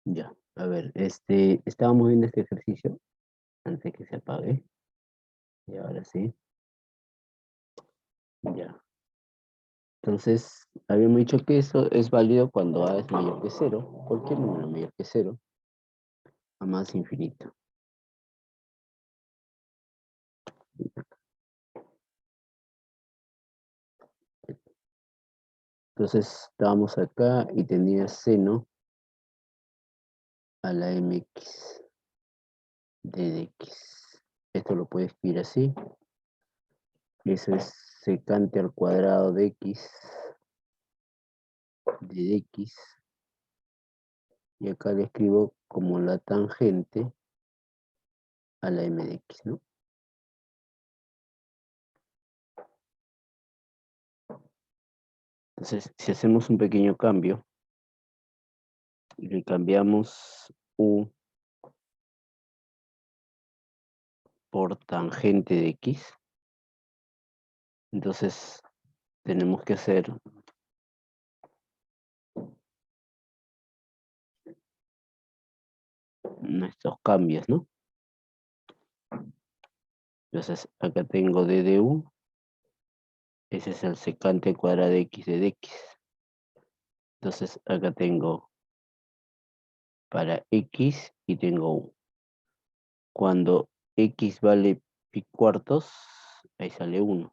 Ya, a ver, estábamos viendo este ejercicio antes que se apague. Y ahora sí, ya. Entonces, habíamos dicho que eso es válido cuando A es mayor que cero, cualquier número mayor que cero, a más infinito. Entonces, estábamos acá y tenía seno a la mx de x. Esto lo puedes escribir así. Eso es secante al cuadrado de x de x. Y acá le escribo como la tangente a la m de x, ¿no? Entonces, si hacemos un pequeño cambio y le cambiamos u por tangente de x, entonces tenemos que hacer nuestros cambios, ¿no? Entonces, acá tengo d de u, ese es el secante cuadrado de x de x. Entonces, acá tengo para x y tengo u. Cuando x vale pi cuartos, ahí sale 1.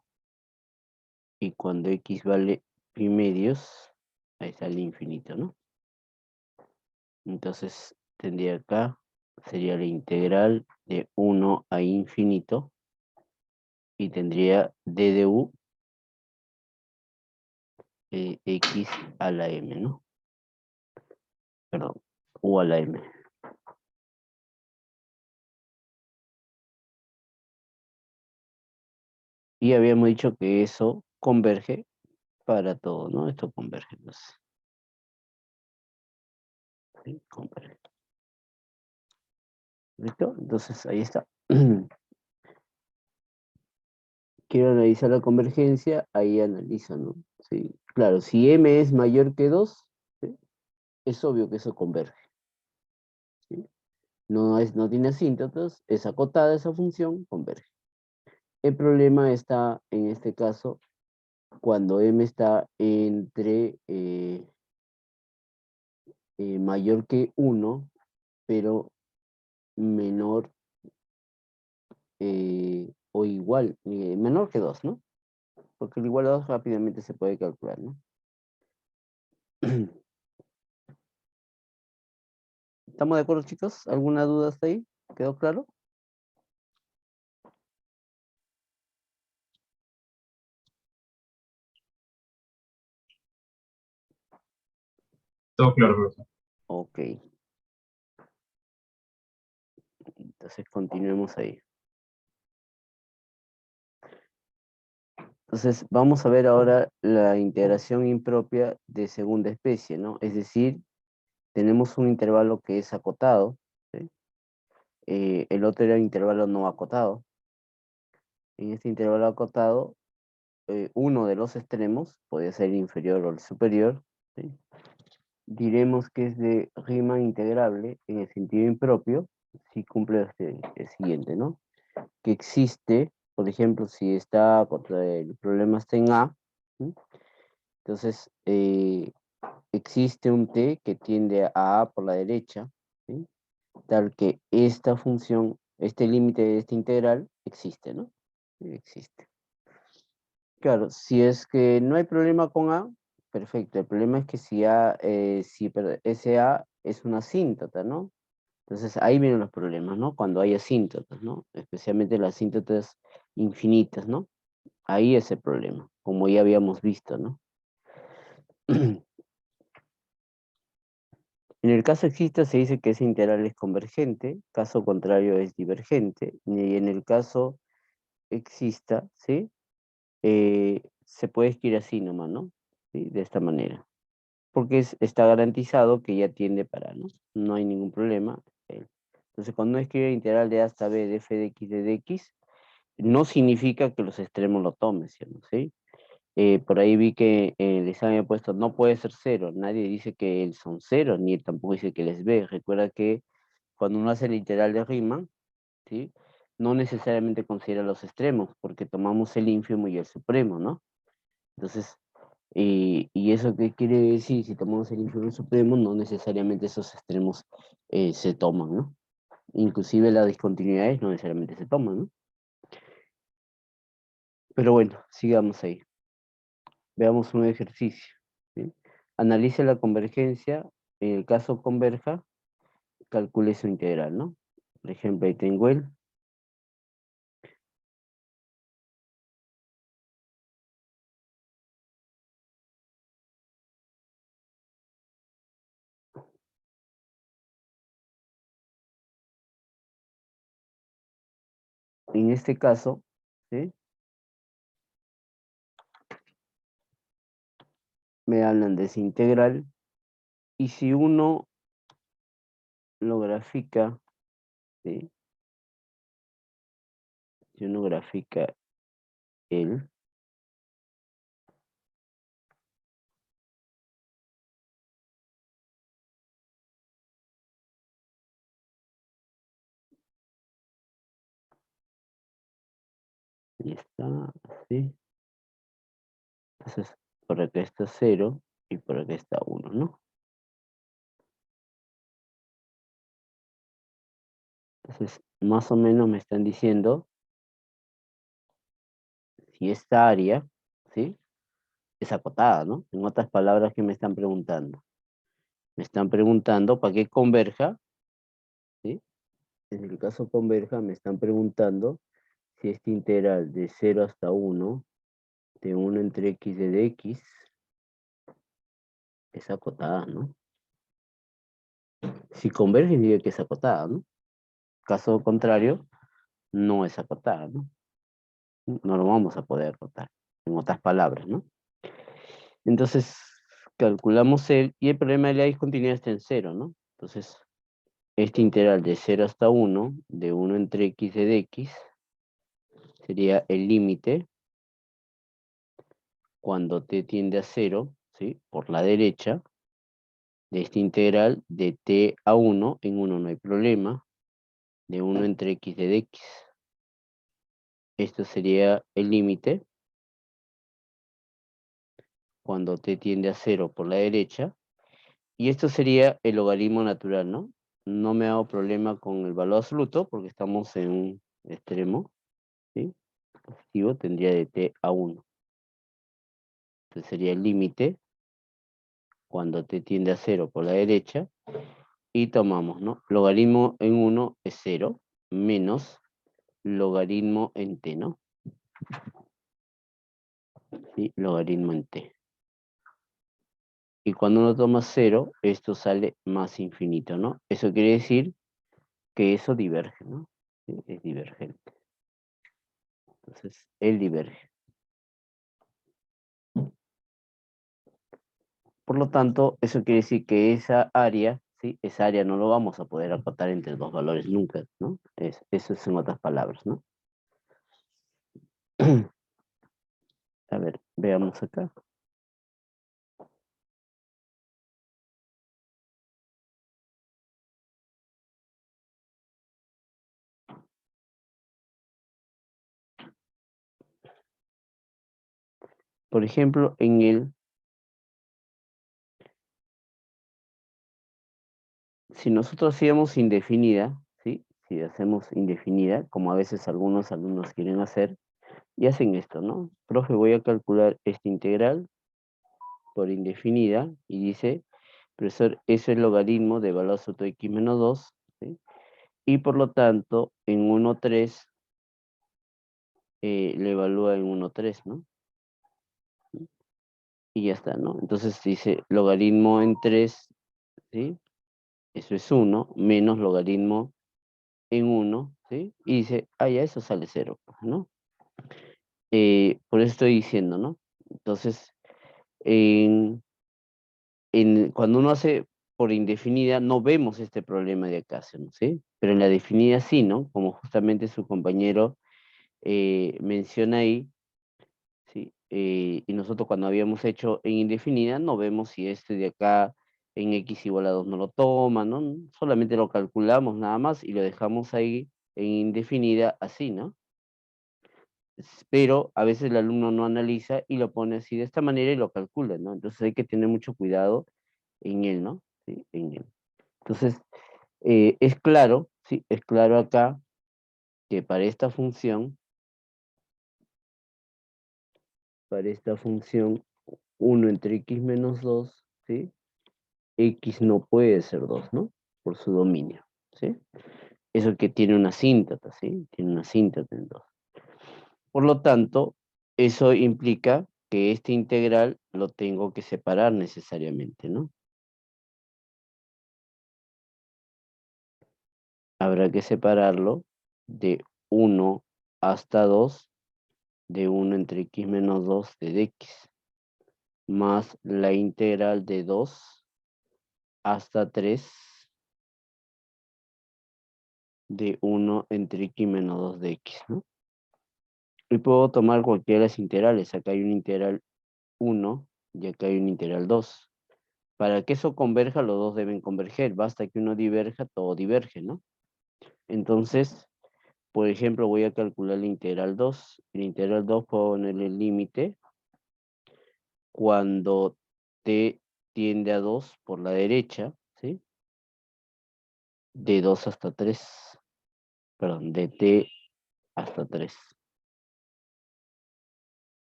Y cuando x vale pi medios, ahí sale infinito, ¿no? Entonces tendría acá, sería la integral de 1 a infinito y tendría d de u x a la m, ¿no? Perdón, u a la m. Y habíamos dicho que eso converge para todo, ¿no? Esto converge, entonces. ¿Sí? Converge. ¿Listo? Entonces ahí está. Quiero analizar la convergencia, ahí analizo, ¿no? Sí, claro, si m es mayor que 2, ¿sí? Es obvio que eso converge. ¿Sí? No tiene asíntotos, es acotada esa función, converge. El problema está, en este caso, cuando m está entre mayor que 1, pero menor o igual, menor que 2, ¿no? Porque el igual a 2 rápidamente se puede calcular, ¿no? ¿Estamos de acuerdo, chicos? ¿Alguna duda hasta ahí? ¿Quedó claro? Todo claro, profesor. Ok. Entonces continuemos ahí. Entonces vamos a ver ahora la integración impropia de segunda especie, ¿no? Es decir, tenemos un intervalo que es acotado, ¿sí? El otro era intervalo no acotado. En este intervalo acotado, uno de los extremos, puede ser inferior o el superior, ¿sí? Diremos que es de Riemann integrable en el sentido impropio, si cumple el siguiente, ¿no? Que existe, por ejemplo, si está contra el problema está en A, ¿sí? Entonces existe un t que tiende a por la derecha, ¿sí? Tal que esta función, este límite de esta integral existe, ¿no? Sí, existe. Claro, si es que no hay problema con A, perfecto. El problema es que si ese A es una asíntota, ¿no? Entonces ahí vienen los problemas, ¿no? Cuando hay asíntotas, ¿no? Especialmente las asíntotas infinitas, ¿no? Ahí es el problema, como ya habíamos visto, ¿no? En el caso exista se dice que ese integral es convergente, caso contrario es divergente, y en el caso exista, ¿sí? Se puede escribir así nomás, ¿no? ¿Sí? De esta manera. Porque está garantizado que ya tiende para, ¿no? No hay ningún problema. Entonces, cuando uno escribe integral de a hasta b de f de x de dx, no significa que los extremos lo tomen, ¿sí? Por ahí vi que el examen ha puesto, no puede ser cero. Nadie dice que él son cero, ni él tampoco dice que él es b. Recuerda que cuando uno hace el integral de Riemann, ¿sí? No necesariamente considera los extremos, porque tomamos el ínfimo y el supremo, ¿no? Entonces, ¿y eso qué quiere decir? Si tomamos el ínfimo y el supremo, no necesariamente esos extremos se toman, ¿no? Inclusive las discontinuidades no necesariamente se toman, ¿no? Pero bueno, sigamos ahí. Veamos un ejercicio, ¿sí? Analice la convergencia. En el caso converja, calcule su integral, ¿no? Por ejemplo, ahí tengo el. En este caso, ¿sí? Me hablan de esa integral. Y si uno lo grafica, ¿sí? Si uno grafica el, y está así. Entonces, por acá está 0 y por acá está 1, ¿no? Entonces, más o menos me están diciendo si esta área, ¿sí? Es acotada, ¿no? En otras palabras, ¿qué me están preguntando? Me están preguntando para qué converja, ¿sí? En el caso converja, me están preguntando si esta integral de 0 hasta 1, de 1 entre x de dx, es acotada, ¿no? Si converge, diría que es acotada, ¿no? Caso contrario, no es acotada, ¿no? No lo vamos a poder acotar, en otras palabras, ¿no? Entonces, calculamos y el problema de la discontinuidad está en 0, ¿no? Entonces, este integral de 0 hasta 1, de 1 entre x de dx, sería el límite cuando t tiende a 0, ¿sí? Por la derecha, de esta integral de t a 1, en 1 no hay problema, de 1 entre x de dx. Esto sería el límite cuando t tiende a 0 por la derecha, y esto sería el logaritmo natural, ¿no? No me hago problema con el valor absoluto porque estamos en un extremo, ¿sí? Positivo tendría de t a 1. Entonces sería el límite cuando t tiende a 0 por la derecha, y tomamos, ¿no? Logaritmo en 1 es 0, menos logaritmo en t, ¿no? ¿Sí? Logaritmo en t. Y cuando uno toma 0, esto sale más infinito, ¿no? Eso quiere decir que eso diverge, ¿no? ¿Sí? Es divergente. Entonces, él diverge. Por lo tanto, eso quiere decir que esa área, ¿sí? Esa área no lo vamos a poder acotar entre dos valores nunca, ¿no? Eso es en otras palabras, ¿no? A ver, veamos acá. Por ejemplo, si nosotros hacíamos indefinida, ¿sí? Si hacemos indefinida, como a veces algunos alumnos quieren hacer, y hacen esto, ¿no? Profe, voy a calcular esta integral por indefinida, y dice, profesor, eso es el logaritmo de valor absoluto de x menos 2, ¿sí? Y por lo tanto, en 1,3 lo evalúa en 1,3, ¿no? Y ya está, ¿no? Entonces dice logaritmo en 3, ¿sí? Eso es 1, menos logaritmo en 1, ¿sí? Y dice, ah, ya eso sale 0, ¿no? Por eso estoy diciendo, ¿no? Entonces, en, cuando uno hace por indefinida, no vemos este problema de acá, ¿sí? Pero en la definida sí, ¿no? Como justamente su compañero menciona ahí, ¿sí? y nosotros cuando habíamos hecho en indefinida, no vemos si este de acá en x igual a 2 no lo toma, ¿no? Solamente lo calculamos nada más y lo dejamos ahí en indefinida así, ¿no? Pero a veces el alumno no analiza y lo pone así de esta manera y lo calcula, ¿no? Entonces hay que tener mucho cuidado en él, ¿no? Sí, en él. Entonces, es claro, sí, es claro acá que para esta función 1 entre x menos 2, ¿sí? X no puede ser 2, ¿no? Por su dominio, ¿sí? Eso que tiene una síntata, ¿sí? Tiene una síntata en 2. Por lo tanto, eso implica que este integral lo tengo que separar necesariamente, ¿no? Habrá que separarlo de 1 hasta 2, de 1 entre x menos 2 de dx, más la integral de 2 hasta 3 de 1 entre x menos 2 de x, ¿no? Y puedo tomar cualquiera de las integrales. Acá hay un integral 1 y acá hay un integral 2. Para que eso converja, los dos deben converger. Basta que uno diverja, todo diverge, ¿no? Entonces, por ejemplo, voy a calcular la integral 2. El integral 2 puedo ponerle el límite cuando t tiende a 2 por la derecha, ¿sí? De 2 hasta 3. Perdón, de t hasta 3.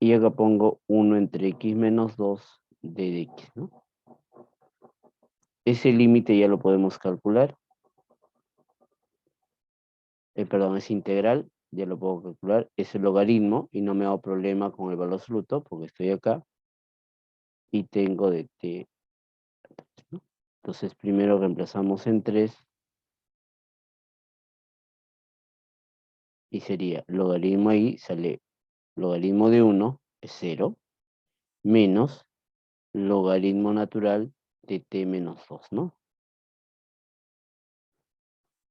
Y acá pongo 1 entre x menos 2 de dx, ¿no? Ese límite ya lo podemos calcular. Perdón, es integral, ya lo puedo calcular. Es el logaritmo y no me hago problema con el valor absoluto porque estoy acá y tengo de t, ¿no? Entonces primero reemplazamos en 3 y sería logaritmo ahí, sale logaritmo de 1 es 0, menos logaritmo natural de t menos 2, ¿no?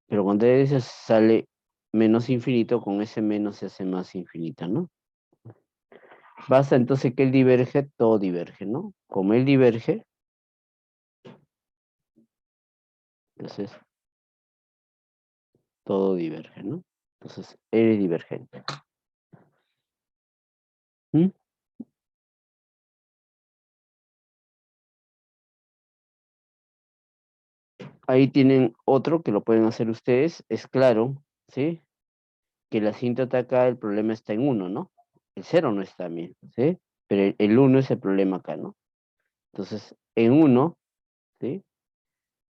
Pero cuando ese sale menos infinito, con ese menos se hace más infinita, ¿no? Basta entonces que él diverge, todo diverge, ¿no? Como él diverge, entonces todo diverge, ¿no? Entonces, él es divergente. ¿Mm? Ahí tienen otro que lo pueden hacer ustedes. Es claro, ¿sí? Que la síntota acá, el problema está en 1, ¿no? El 0 no está bien, ¿sí? Pero el 1 es el problema acá, ¿no? Entonces, en 1, ¿sí?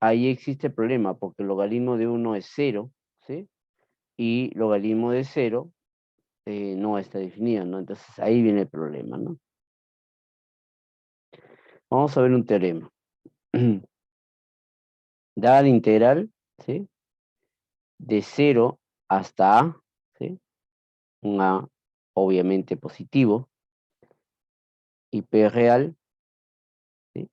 Ahí existe el problema porque el logaritmo de 1 es 0, ¿sí? Y logaritmo de 0 no está definido, ¿no? Entonces, ahí viene el problema, ¿no? Vamos a ver un teorema. Dada la integral, ¿sí? De 0 hasta a, ¿sí? Un a obviamente positivo, y p real, ¿sí?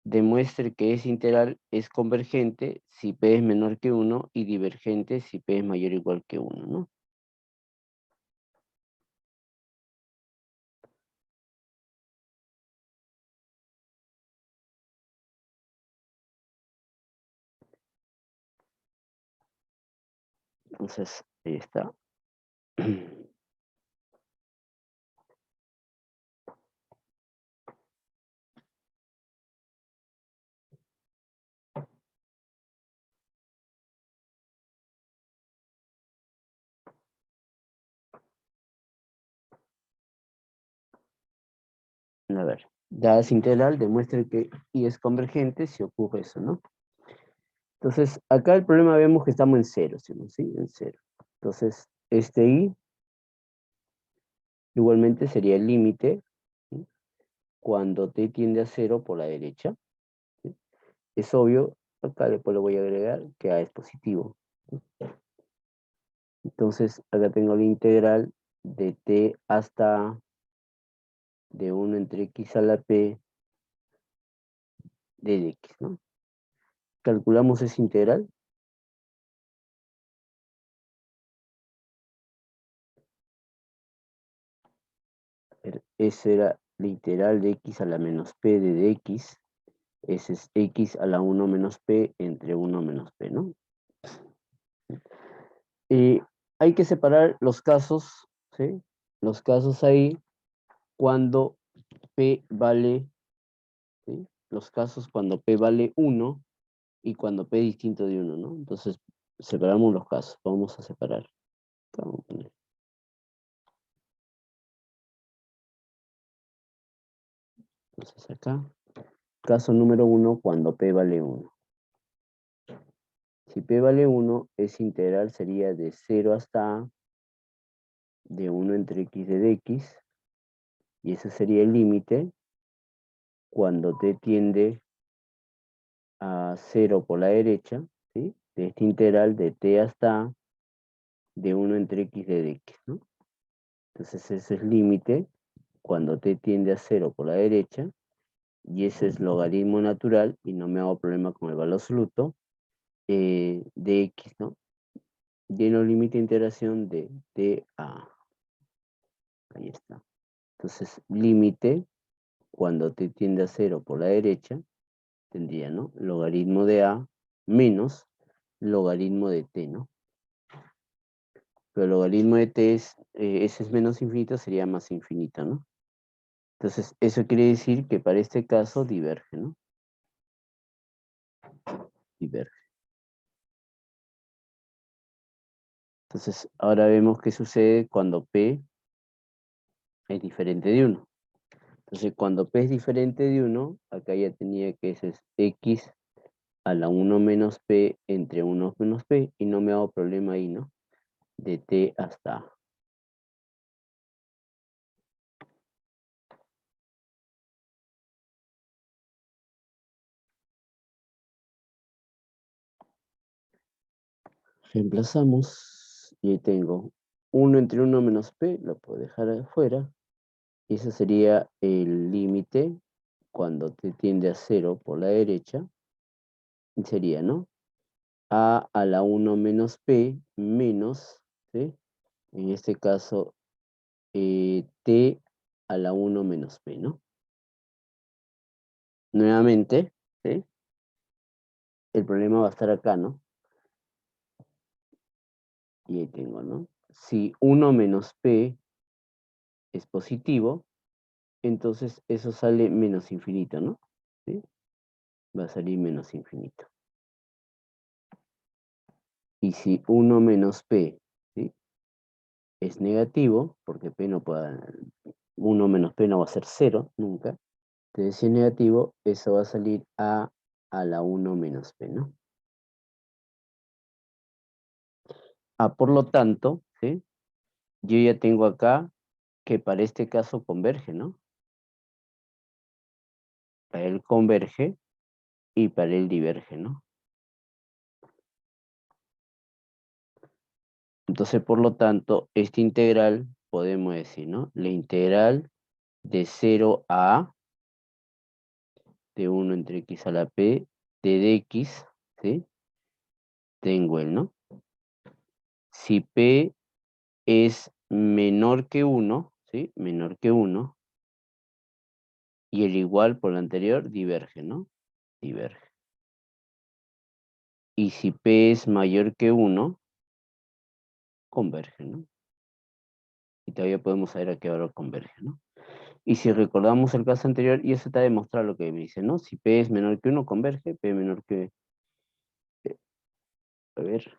Demuestre que ese integral es convergente si p es menor que 1 y divergente si p es mayor o igual que 1, ¿no? Entonces, ahí está. A ver, dada esa integral, demuestre que y es convergente si ocurre eso, ¿no? Entonces, acá el problema vemos que estamos en 0, ¿sí? En 0. Entonces, este i igualmente sería el límite, ¿sí? Cuando t tiende a 0 por la derecha, ¿sí? Es obvio, acá después lo voy a agregar, que a es positivo, ¿sí? Entonces, acá tengo la integral de t hasta a de 1 entre x a la p de dx, ¿no? Calculamos esa integral. Eso era la integral de x a la menos p de dx. Ese es x a la 1 menos p entre 1 menos p, ¿no? Hay que separar los casos, ¿sí? Los casos ahí cuando p vale, ¿sí? Los casos cuando p vale 1 y cuando p es distinto de 1, ¿no? Entonces, separamos los casos. Vamos a separar. Vamos a poner. Entonces acá, caso número 1 cuando p vale 1. Si p vale 1, esa integral sería de 0 hasta a, de 1 entre x de dx, y ese sería el límite cuando t tiende a 0 por la derecha, ¿sí? De esta integral de t hasta a, de 1 entre x de dx, ¿no? Entonces ese es el límite cuando t tiende a 0 por la derecha, y ese es logaritmo natural, y no me hago problema con el valor absoluto, de x, ¿no? Lleno límite de integración de t a. Ahí está. Entonces, límite, cuando t tiende a 0 por la derecha, tendría, ¿no? Logaritmo de a menos logaritmo de t, ¿no? Pero el logaritmo de t es, ese es menos infinito, sería más infinito, ¿no? Entonces, eso quiere decir que para este caso diverge, ¿no? Diverge. Entonces, ahora vemos qué sucede cuando p es diferente de 1. Entonces, cuando p es diferente de 1, acá ya tenía que ese es x a la 1 menos p entre 1 menos p, y no me hago problema ahí, ¿no? De t hasta a. Reemplazamos y ahí tengo 1 entre 1 menos p, lo puedo dejar afuera, y ese sería el límite cuando t tiende a 0 por la derecha, y sería, ¿no? A la 1 menos p menos, ¿sí? En este caso, t a la 1 menos p, ¿no? Nuevamente, ¿sí? El problema va a estar acá, ¿no? Y ahí tengo, ¿no? Si 1 menos p es positivo, entonces eso sale menos infinito, ¿no? ¿Sí? Va a salir menos infinito. Y si 1 menos p, ¿sí? Es negativo, porque p no puede, 1 menos p no va a ser 0 nunca. Entonces si es negativo, eso va a salir a la 1 menos p, ¿no? Por lo tanto, ¿sí? Yo ya tengo acá que para este caso converge, ¿no? Para él converge y para él diverge, ¿no? Entonces, por lo tanto, esta integral, podemos decir, ¿no? La integral de 0 a a, de 1 entre x a la p, de dx, ¿sí? Tengo el, ¿no? Si p es menor que 1, ¿sí? Menor que 1, y el igual por lo anterior, diverge, ¿no? Diverge. Y si p es mayor que 1, converge, ¿no? Y todavía podemos saber a qué hora converge, ¿no? Y si recordamos el caso anterior, y eso está demostrado lo que me dice, ¿no? Si p es menor que 1, converge, p menor que... A ver.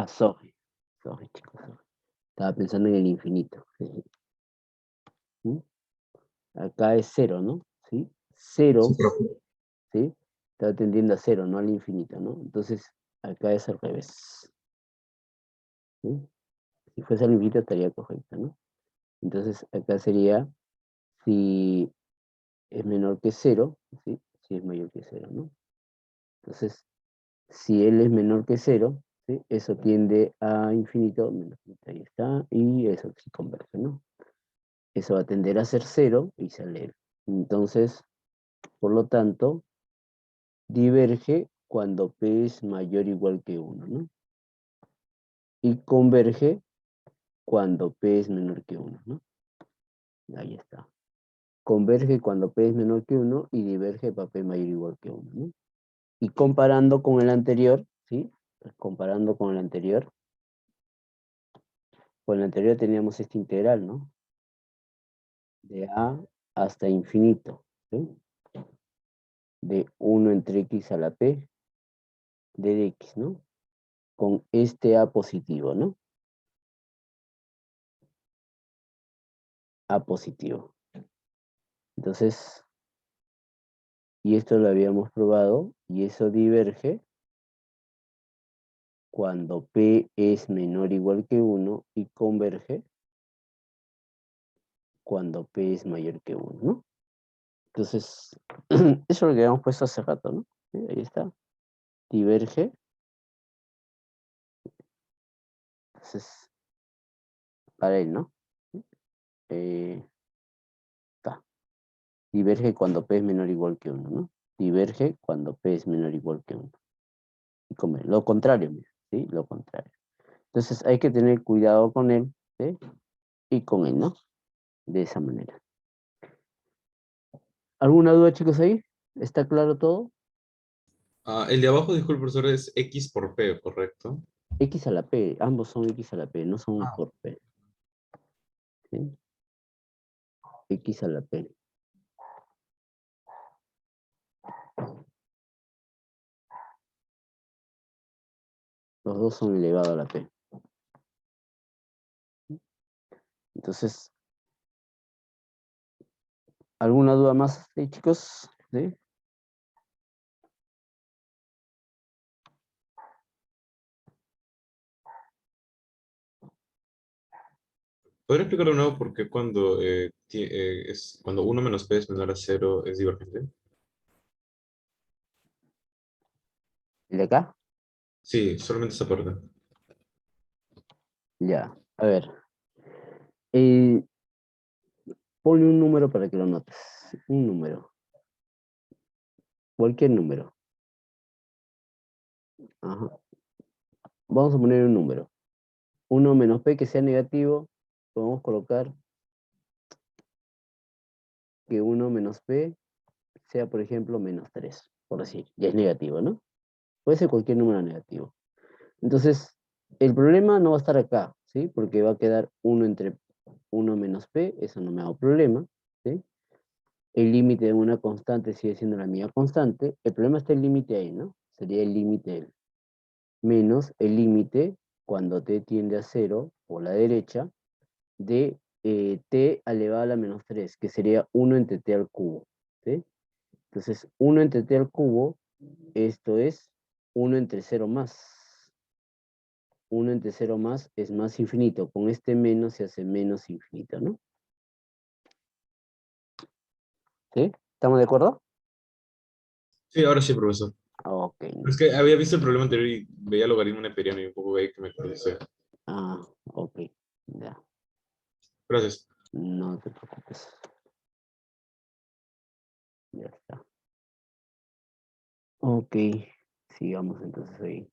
Sorry. Sorry, chicos. Sorry. Estaba pensando en el infinito. ¿Mm? Acá es 0, ¿no? ¿Sí? 0, Sí, profe. ¿sí? Está tendiendo a 0, no al infinito, ¿no? Entonces, acá es al revés. ¿Sí? Si fuese al infinito estaría correcto, ¿no? Entonces, acá sería si es menor que 0, ¿sí? Si es mayor que 0, ¿no? Entonces, si L es menor que 0, ¿sí? Eso tiende a infinito, menos infinito, ahí está, y eso sí converge, ¿no? Eso va a tender a ser 0 y sale L. Entonces, por lo tanto, diverge cuando P es mayor o igual que 1, ¿no? Y converge cuando P es menor que 1, ¿no? Ahí está. Converge cuando P es menor que 1 y diverge para P mayor o igual que 1, ¿no? Y comparando con el anterior, ¿sí? Comparando con el anterior teníamos esta integral, ¿no? De A hasta infinito, ¿sí? De 1 entre X a la P de X, ¿no? Con este A positivo, ¿no? A positivo. Entonces, y esto lo habíamos probado, y eso diverge cuando P es menor o igual que 1 y converge cuando P es mayor que 1, ¿no? Entonces, eso es lo que habíamos puesto hace rato, ¿no? ¿Sí? Ahí está. Diverge. Entonces, para él, ¿no? Está. Diverge cuando P es menor o igual que 1, ¿no? Diverge cuando P es menor o igual que 1. Y come. Lo contrario, mira, ¿sí? Lo contrario. Entonces, hay que tener cuidado con él, ¿sí? Y con él, ¿no? De esa manera. ¿Alguna duda, chicos, ahí? ¿Está claro todo? El de abajo, disculpe, profesor, es X por P, ¿correcto? X a la P, ambos son X a la P, no son Ah, por P. ¿Sí? X a la P. Los dos son elevados a la P. Entonces, ¿alguna duda más, chicos? ¿Sí? ¿Podría explicar de nuevo por qué cuando, cuando 1 menos P es menor a 0 es divergente? ¿El de acá? Sí, solamente esa parte. Ya. A ver. Eh, ponle un número para que lo notes. Un número. Cualquier número. Ajá. Vamos a poner un número. 1 menos P que sea negativo. Podemos colocar que 1 menos P sea, por ejemplo, menos 3. Por decir. Ya es negativo, ¿no? Puede ser cualquier número negativo. Entonces, el problema no va a estar acá, ¿sí? Porque va a quedar 1 entre 1 menos P, eso no me da problema, ¿sí? El límite de una constante sigue siendo la misma constante. El problema está el límite ahí, ¿no? Sería el límite menos el límite cuando t tiende a 0 por la derecha de t elevado a la menos 3, que sería 1 entre t al cubo, ¿sí? Entonces, 1 entre t al cubo, esto es 1 entre 0 más. 1 entre 0 más es más infinito. Con este menos se hace menos infinito, ¿no? ¿Sí? ¿Estamos de acuerdo? Sí, ahora sí, profesor. Ok. Es que había visto el problema anterior y veía logaritmo neperiano y un poco veía que me confundía. Ah, ok. Ya. Gracias. No te preocupes. Ya está. Ok. Sigamos entonces ahí.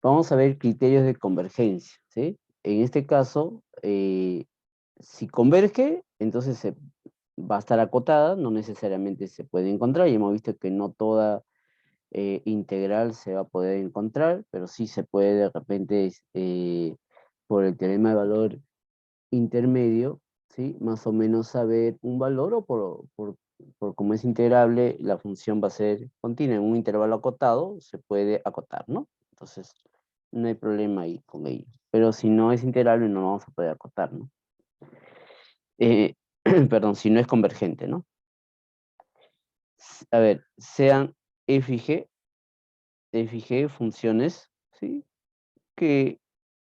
Vamos a ver criterios de convergencia, ¿sí? En este caso, si converge, entonces va a estar acotada, no necesariamente se puede encontrar, y hemos visto que no toda integral se va a poder encontrar, pero sí se puede de repente, por el teorema de valor intermedio, ¿sí? Más o menos saber un valor o por como es integrable, la función va a ser continua. En un intervalo acotado se puede acotar, ¿no? Entonces, no hay problema ahí con ello. Pero si no es integrable, no vamos a poder acotar, ¿no? Perdón, si no es convergente, ¿no? A ver, sean f y g funciones, ¿sí? Que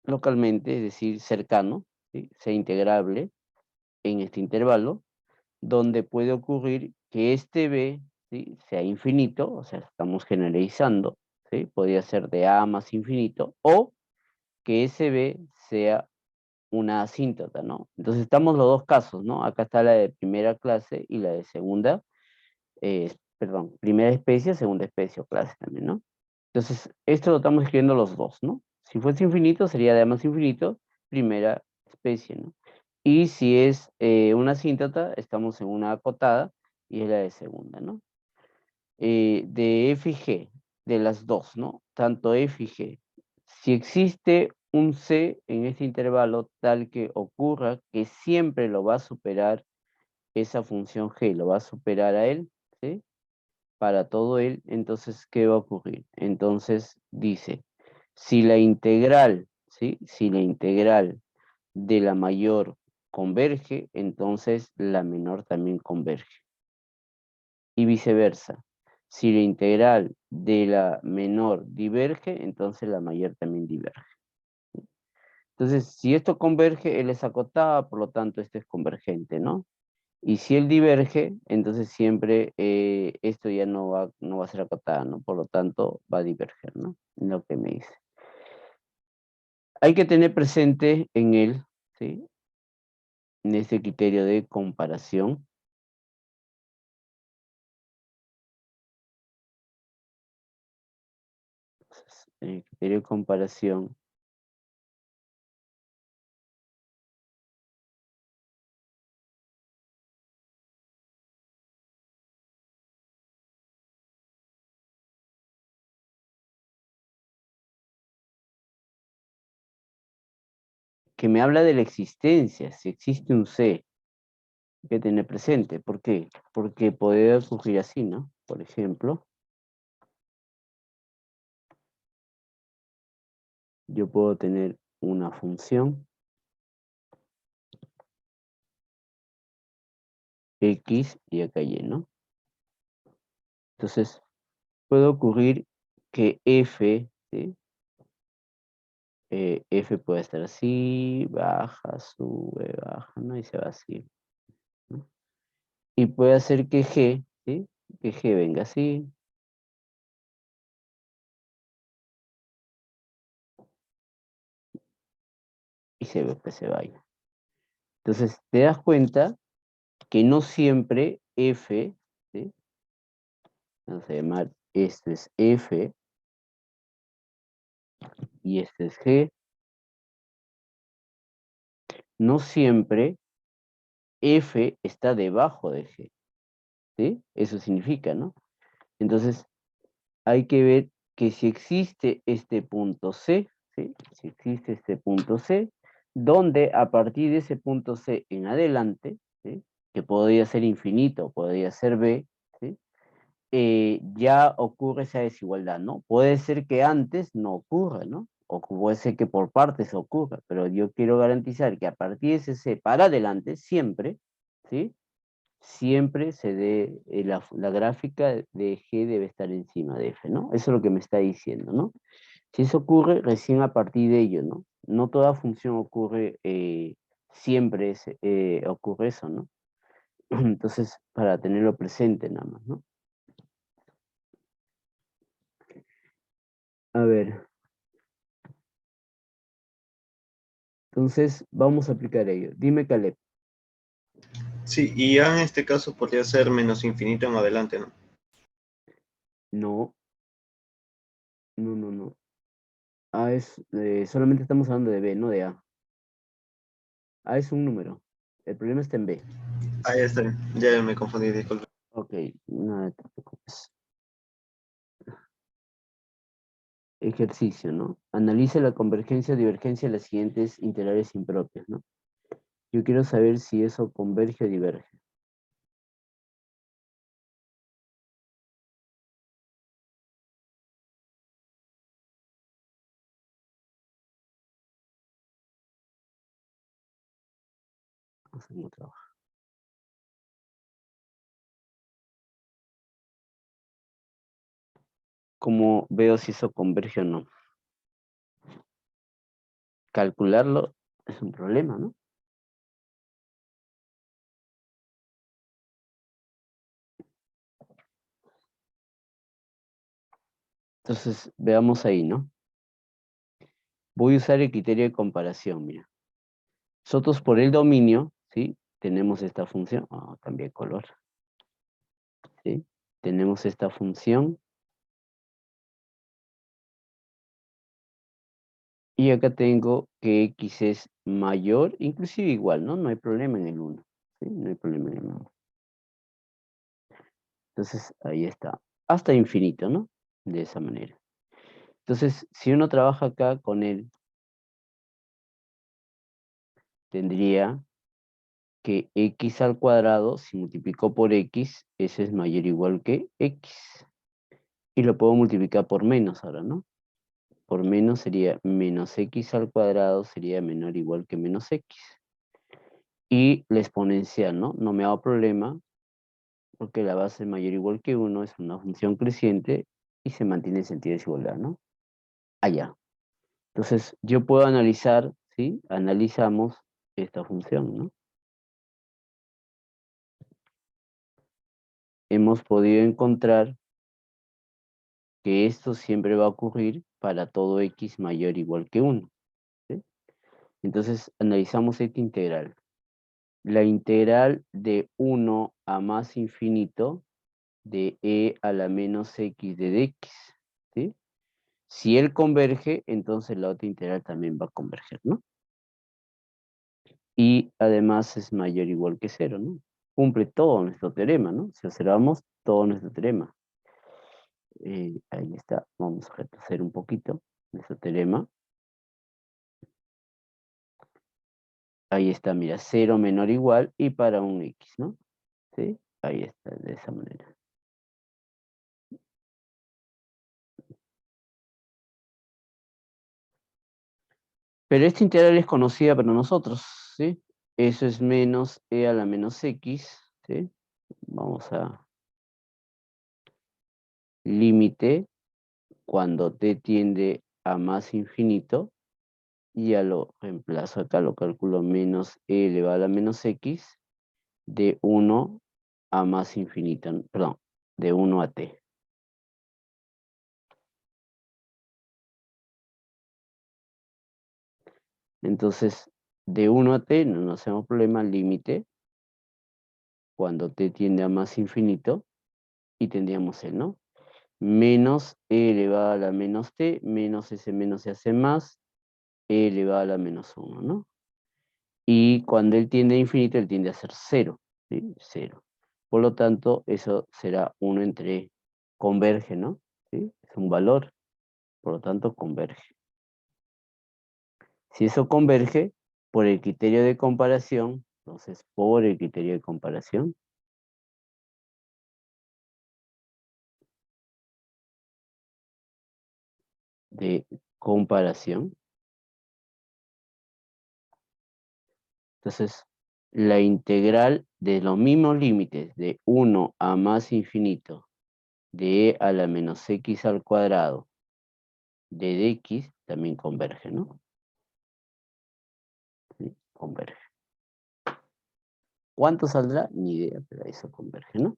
localmente, es decir, cercano, ¿sí? Sea integrable en este intervalo, donde puede ocurrir que este b, ¿sí? Sea infinito, o sea, estamos generalizando, ¿sí? Podría ser de a más infinito, o que ese b sea una asíntota, ¿no? Entonces estamos los dos casos, ¿no? Acá está la de primera clase y la de segunda, perdón, primera especie, segunda especie o clase también, ¿no? Entonces, esto lo estamos escribiendo los dos, ¿no? Si fuese infinito, sería de A más infinito, primera especie, ¿no? Y si es una asíntota, estamos en una acotada y es la de segunda, ¿no? De F y G, de las dos, ¿no? Tanto F y G. Si existe un C en este intervalo tal que ocurra que siempre lo va a superar esa función G, lo va a superar a él, ¿sí? Para todo él, entonces, ¿qué va a ocurrir? Entonces dice, si la integral, ¿sí? Si la integral de la mayor converge, entonces la menor también converge. Y viceversa. Si la integral de la menor diverge, entonces la mayor también diverge. Entonces, si esto converge, él es acotada, por lo tanto, esto es convergente, ¿no? Y si él diverge, entonces siempre esto ya no va a ser acotada, ¿no? Por lo tanto, va a diverger, ¿no? Lo que me dice. Hay que tener presente en él, ¿sí? En este criterio de comparación. Entonces, en el criterio de comparación, que me habla de la existencia, si existe un C, hay que tener presente. ¿Por qué? Porque puede ocurrir así, ¿no? Por ejemplo, yo puedo tener una función X y acá Y, ¿no? Entonces, puede ocurrir que F, ¿sí? F puede estar así, baja, sube, baja, ¿no? Y se va así, ¿no? Y puede hacer que G, ¿sí? Que G venga así, y se ve que se vaya. Entonces, te das cuenta que no siempre F, ¿sí? Vamos a llamar, este es F, y este es G. No siempre F está debajo de G, ¿sí? Eso significa, ¿no? Entonces, hay que ver que si existe este punto C, ¿sí? Si existe este punto C, donde a partir de ese punto C en adelante, ¿sí? Que podría ser infinito, podría ser B, ¿sí? Ya ocurre esa desigualdad, ¿no? Puede ser que antes no ocurra, ¿no? O puede ser que por partes ocurra, pero yo quiero garantizar que a partir de ese C para adelante, siempre, ¿sí? Siempre se dé, la gráfica de G debe estar encima de F, ¿no? Eso es lo que me está diciendo, ¿no? Si eso ocurre, recién a partir de ello, ¿no? No toda función ocurre, siempre ocurre eso, ¿no? Entonces, para tenerlo presente nada más, ¿no? A ver, entonces vamos a aplicar ello. Dime, Caleb. Sí, y ya en este caso podría ser menos infinito en adelante, ¿no? No, no, no, no. A es, solamente estamos hablando de B, no de A. A es un número. El problema está en B. Ah, ya está bien. Ya me confundí, disculpe. Ok, no te preocupes. Ejercicio, ¿no? Analice la convergencia o divergencia de las siguientes integrales impropias, ¿no? Yo quiero saber si eso converge o diverge. Vamos a hacer un trabajo. ¿Cómo veo si eso converge o no? Calcularlo es un problema, ¿no? Entonces, veamos ahí, ¿no? Voy a usar el criterio de comparación, mira. Nosotros por el dominio, ¿sí? Tenemos esta función. Cambié color. ¿Sí? tenemos esta función. Y acá tengo que x es mayor, inclusive igual, ¿no? No hay problema en el 1. ¿Sí? No hay problema en el 1. Entonces, ahí está. Hasta infinito, ¿no? De esa manera. Entonces, si uno trabaja acá con él, tendría que x al cuadrado, si multiplico por x, eso es mayor o igual que x. Y lo puedo multiplicar por menos ahora, ¿no? Por menos sería menos x al cuadrado, sería menor o igual que menos x. Y la exponencial, ¿no? No me hago problema, porque la base mayor o igual que 1 es una función creciente y se mantiene en sentido de desigualdad, ¿no? Allá. Entonces, yo puedo analizar, ¿sí? Analizamos esta función, ¿no? Hemos podido encontrar que esto siempre va a ocurrir para todo x mayor o igual que 1, ¿sí? Entonces, analizamos esta integral. La integral de 1 a más infinito de e a la menos x de dx, ¿sí? Si él converge, entonces la otra integral también va a converger, ¿no? Y además es mayor o igual que 0, ¿no? Cumple todo nuestro teorema, ¿no? Si observamos todo nuestro teorema. Ahí está, vamos a retroceder un poquito nuestro teorema. Ahí está, mira, 0 menor o igual y para un x, ¿no? ¿Sí? Ahí está, de esa manera. Pero esta integral es conocida para nosotros, ¿sí? Eso es menos e a la menos x, ¿sí? Vamos a límite cuando t tiende a más infinito, y ya lo reemplazo acá, lo calculo menos e elevado a la menos x de 1 a más infinito, perdón, de 1 a t. Entonces, de 1 a t no nos hacemos problema, límite cuando t tiende a más infinito, y tendríamos el, ¿no? Menos e elevado a la menos t, menos ese menos se hace más, e elevado a la menos 1, ¿no? Y cuando él tiende a infinito, él tiende a ser 0, ¿sí? 0. Por lo tanto, eso será 1 entre converge, ¿no? ¿Sí? Es un valor, por lo tanto, converge. Si eso converge, por el criterio de comparación, entonces, por el criterio de comparación, de comparación, entonces, la integral de los mismos límites de 1 a más infinito de e a la menos x al cuadrado de dx también converge, ¿no? ¿Sí? Converge. ¿Cuánto saldrá? Ni idea, pero eso converge, ¿no?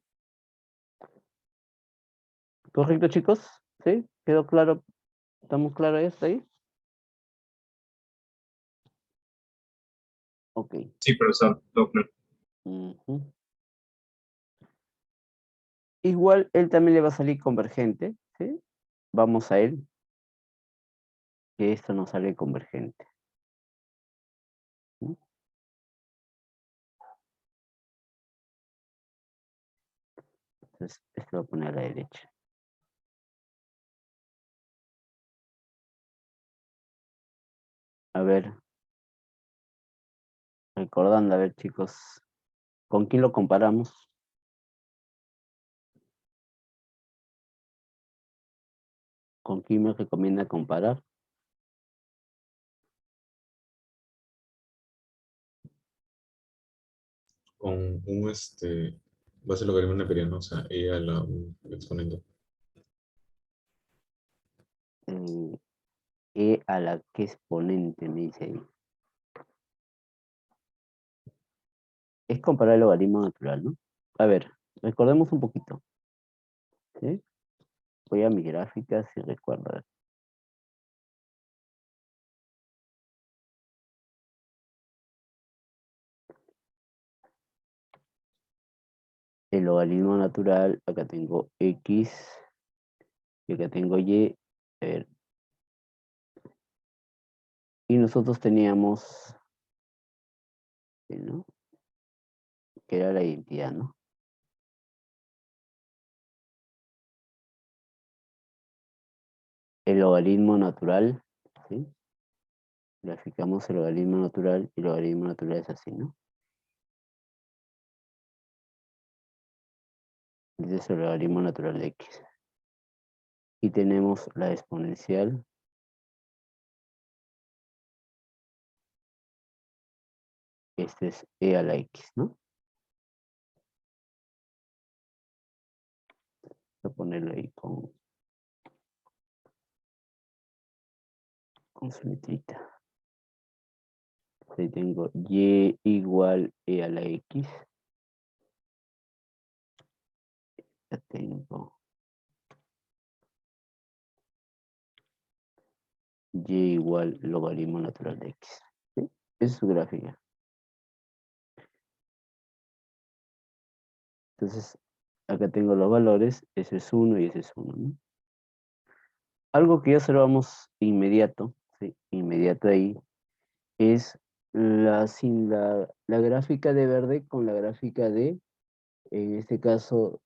¿Correcto, chicos? ¿Sí? ¿Quedó claro? ¿Estamos claros hasta ahí? Ok. Sí, profesor, todo claro. Ujú. Igual, él también le va a salir convergente, ¿sí? Vamos a él, que esto no sale convergente. ¿Sí? Entonces, esto lo voy a poner a la derecha. A ver, recordando, a ver, chicos, ¿con quién lo comparamos? ¿Con quién me recomienda comparar? Con un base logaritmo neperiano, o sea, e a la un exponente. E a la que exponente, me dice ahí. Es comparar el logaritmo natural, ¿no? A ver, recordemos un poquito. ¿Sí? Voy a mi gráfica si recuerdo. el logaritmo natural, acá tengo X, y acá tengo Y, a ver. Y nosotros teníamos, ¿no? Que era la identidad, ¿no? El logaritmo natural, ¿sí? Graficamos el logaritmo natural y el logaritmo natural es así, ¿no? Este es el logaritmo natural de X. Y tenemos la exponencial. Este es e a la X, ¿no? Voy a ponerlo ahí con su letrita. Ahí tengo y igual e a la X. Ya tengo y igual logaritmo natural de X. ¿Sí? Esa es su gráfica. Entonces, acá tengo los valores, ese es 1 y ese es 1, ¿no? Algo que ya observamos inmediato, ¿sí? Inmediato ahí, es la gráfica de verde con la gráfica de, en este caso,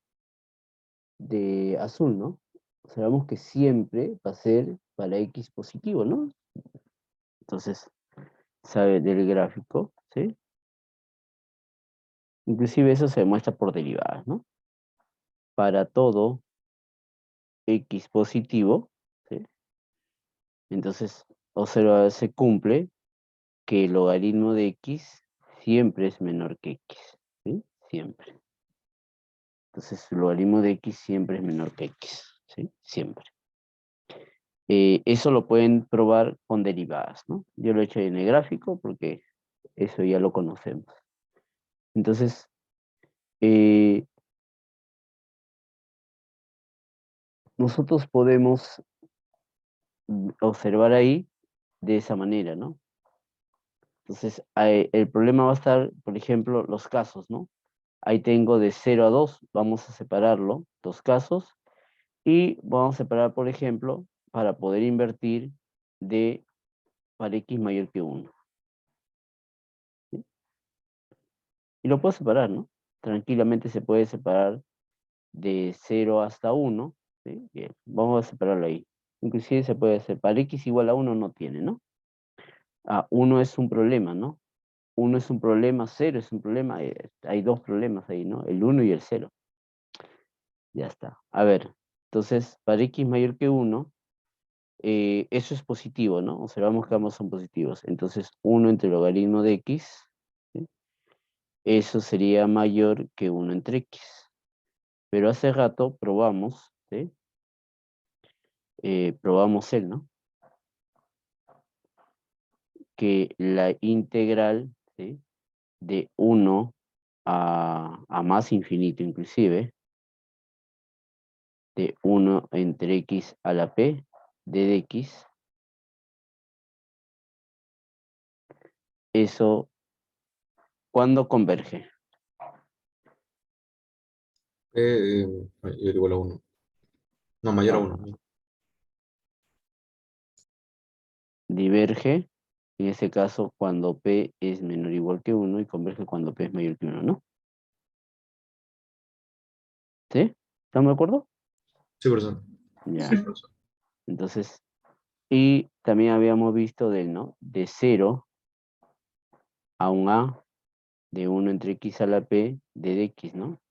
de azul, ¿no? Observamos que siempre va a ser para X positivo, ¿no? Entonces, sabe del gráfico, ¿sí? Inclusive eso se demuestra por derivadas, ¿no? Para todo X positivo, ¿sí? Entonces, observa, se cumple que el logaritmo de X siempre es menor que X, ¿sí? Siempre. Entonces, el logaritmo de X siempre es menor que X, ¿sí? Siempre. Eso lo pueden probar con derivadas, ¿no? Yo lo he hecho en el gráfico porque eso ya lo conocemos. Entonces, nosotros podemos observar ahí de esa manera, ¿no? Entonces, el problema va a estar, por ejemplo, los casos, ¿no? Ahí tengo de 0 a 2, vamos a separarlo, dos casos, y vamos a separar, por ejemplo, para poder invertir para X mayor que 1. ¿Sí? Y lo puedo separar, ¿no? Tranquilamente se puede separar de 0 hasta 1, ¿sí? Bien, vamos a separarlo ahí. Inclusive se puede hacer, para X igual a 1 no tiene, ¿no? 1 es un problema, ¿no? 1 es un problema, 0 es un problema, hay dos problemas ahí, ¿no? El 1 y el 0. Ya está. A ver, entonces, para X mayor que 1, eso es positivo, ¿no? Observamos que ambos son positivos. Entonces, 1 entre el logaritmo de X, ¿sí? Eso sería mayor que 1 entre X. Pero hace rato probamos, ¿sí? Probamos ¿no? Que la integral, ¿sí? De 1 a más infinito inclusive, de 1 entre X a la P de X, eso, ¿cuándo converge? Mayor o igual a 1. No, mayor a No, 1. diverge, en ese caso, cuando P es menor o igual que 1 y converge cuando P es mayor que 1, ¿no? ¿Sí? ¿Estamos de acuerdo? Sí, profesor. Ya. Sí, profesor. Entonces, y también habíamos visto ¿no? De 0 a un A, de 1 entre X a la P de X, ¿no?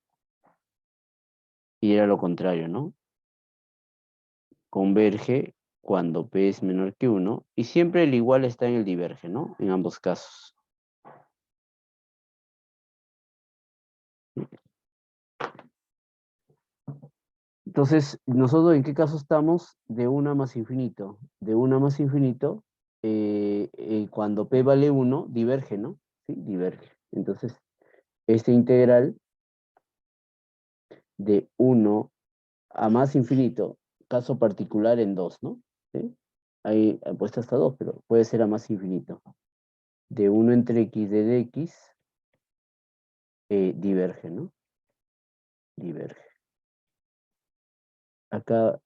Y era lo contrario, ¿no? Converge cuando P es menor que 1 y siempre el igual está en el diverge, ¿no? En ambos casos. Entonces, ¿nosotros en qué caso estamos? De 1 a más infinito. De 1 a más infinito, cuando P vale 1, diverge, ¿no? Sí, diverge. Entonces, esta integral de 1 a más infinito, caso particular en 2, ¿no? ¿Sí? Ahí he puesto hasta 2, pero puede ser a más infinito. De 1 entre X de dx, diverge, ¿no? diverge. Acá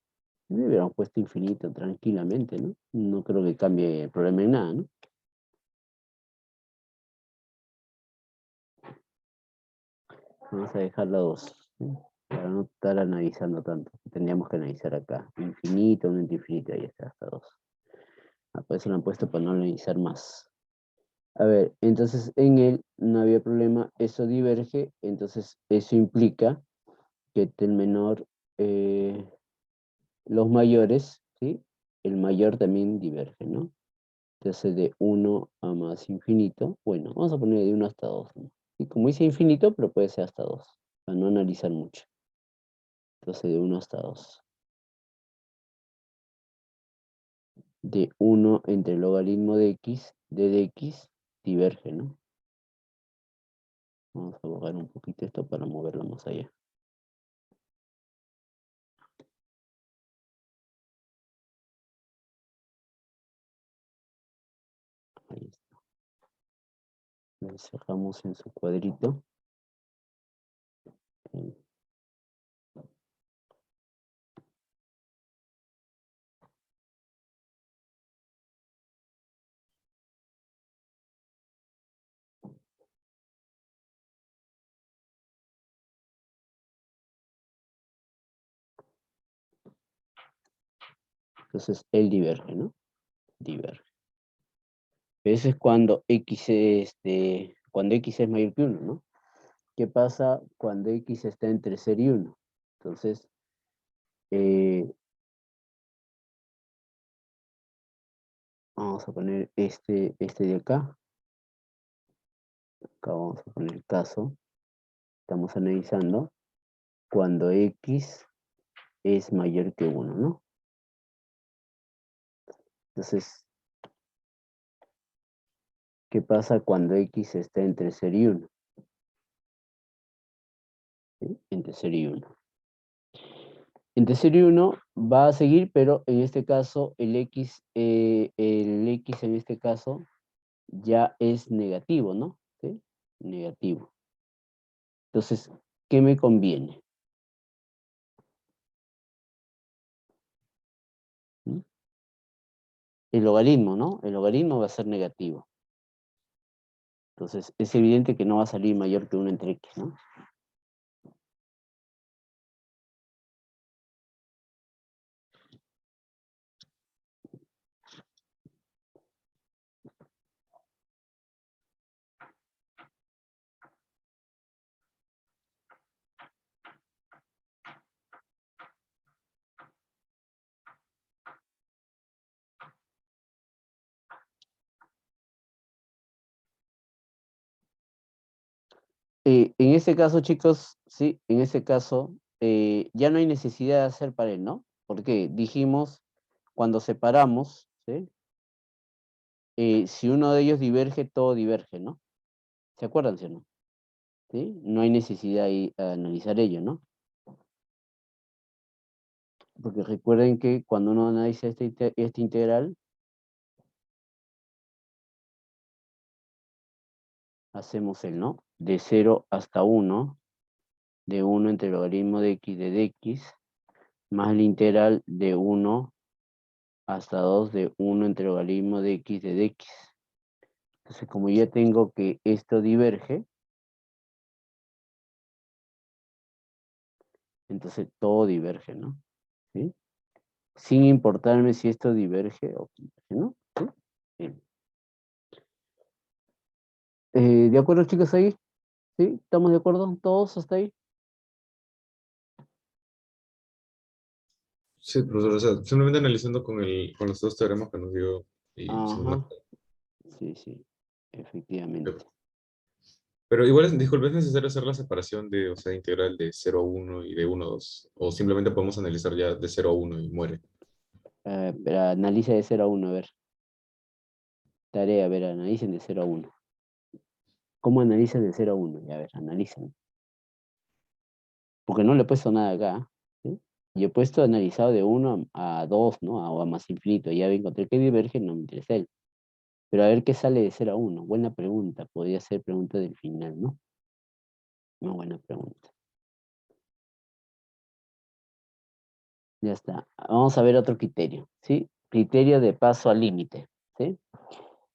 le hubiéramos puesto infinito tranquilamente, ¿no? No creo que cambie el problema en nada, ¿no? Vamos a dejar la 2, ¿sí? Para no estar analizando tanto. Tendríamos que analizar acá. Infinito, un infinito, ahí está, hasta 2. Por eso lo han puesto para no analizar más. A ver, entonces en él no había problema, eso diverge, entonces eso implica que el menor, los mayores, ¿sí? El mayor también diverge, ¿no? Entonces de 1 a más infinito, bueno, vamos a poner de 1 hasta 2, ¿no? Y como dice infinito, pero puede ser hasta 2, para no analizar mucho. Entonces de 1 hasta 2. De 1 entre el logaritmo de x, de dx, diverge, ¿no? Vamos a borrar un poquito esto para moverlo más allá. Ahí está. Lo cerramos en su cuadrito. Entonces, él diverge, ¿no? Diverge. Eso es cuando x es, cuando x es mayor que 1, ¿no? ¿Qué pasa cuando x está entre 0 y 1? Entonces, vamos a poner este de acá. Acá vamos a poner el caso. Estamos analizando cuando x es mayor que 1, ¿no? Entonces, ¿qué pasa cuando x está entre 0 y 1? ¿Sí? Entre 0 y 1. Entre 0 y 1 va a seguir, pero en este caso el x en este caso ya es negativo, ¿no? ¿Sí? Negativo. Entonces, ¿qué me conviene? ¿Mm? El logaritmo, ¿no? El logaritmo va a ser negativo. Entonces, es evidente que no va a salir mayor que 1 entre x, ¿no? En este caso, chicos, sí, en este caso, ya no hay necesidad de hacer pared, ¿no? Porque dijimos, cuando separamos, ¿sí? Si uno de ellos diverge, todo diverge, ¿no? ¿Se acuerdan, sí o no? ¿Sí? No hay necesidad de analizar ello, ¿no? Porque recuerden que cuando uno analiza este integral, hacemos el, ¿no? De 0 hasta 1, de 1 entre el logaritmo de x de dx, más el integral de 1 hasta 2 de 1 entre el logaritmo de x de dx. Entonces, como ya tengo que esto diverge, entonces todo diverge, ¿no? ¿Sí? Sin importarme si esto diverge o diverge, ¿no? ¿Sí? Bien. ¿De acuerdo, chicos, ahí? ¿Sí? ¿Estamos de acuerdo todos hasta ahí? Sí, profesor, o sea, simplemente analizando con los dos teoremas que nos dio y Ajá. Sí, sí, efectivamente. pero igual, disculpe, ¿es necesario hacer la separación de, o sea, integral de 0 a 1 y de 1 a 2? O simplemente podemos analizar ya de 0 a 1 y muere. Pero analiza de 0 a 1, a ver. Tarea, a ver, analicen de 0 a 1. ¿Cómo analizan de 0 a 1? A ver, analicen. Porque no le he puesto nada acá, ¿sí? Yo he puesto analizado de 1 a 2, ¿no? O a más infinito. Ya encontré que diverge, no me interesa él. Pero a ver qué sale de 0 a 1. Buena pregunta. Podría ser pregunta del final, ¿no? Una buena pregunta. Ya está. Vamos a ver otro criterio, ¿sí? Criterio de paso al límite, ¿sí?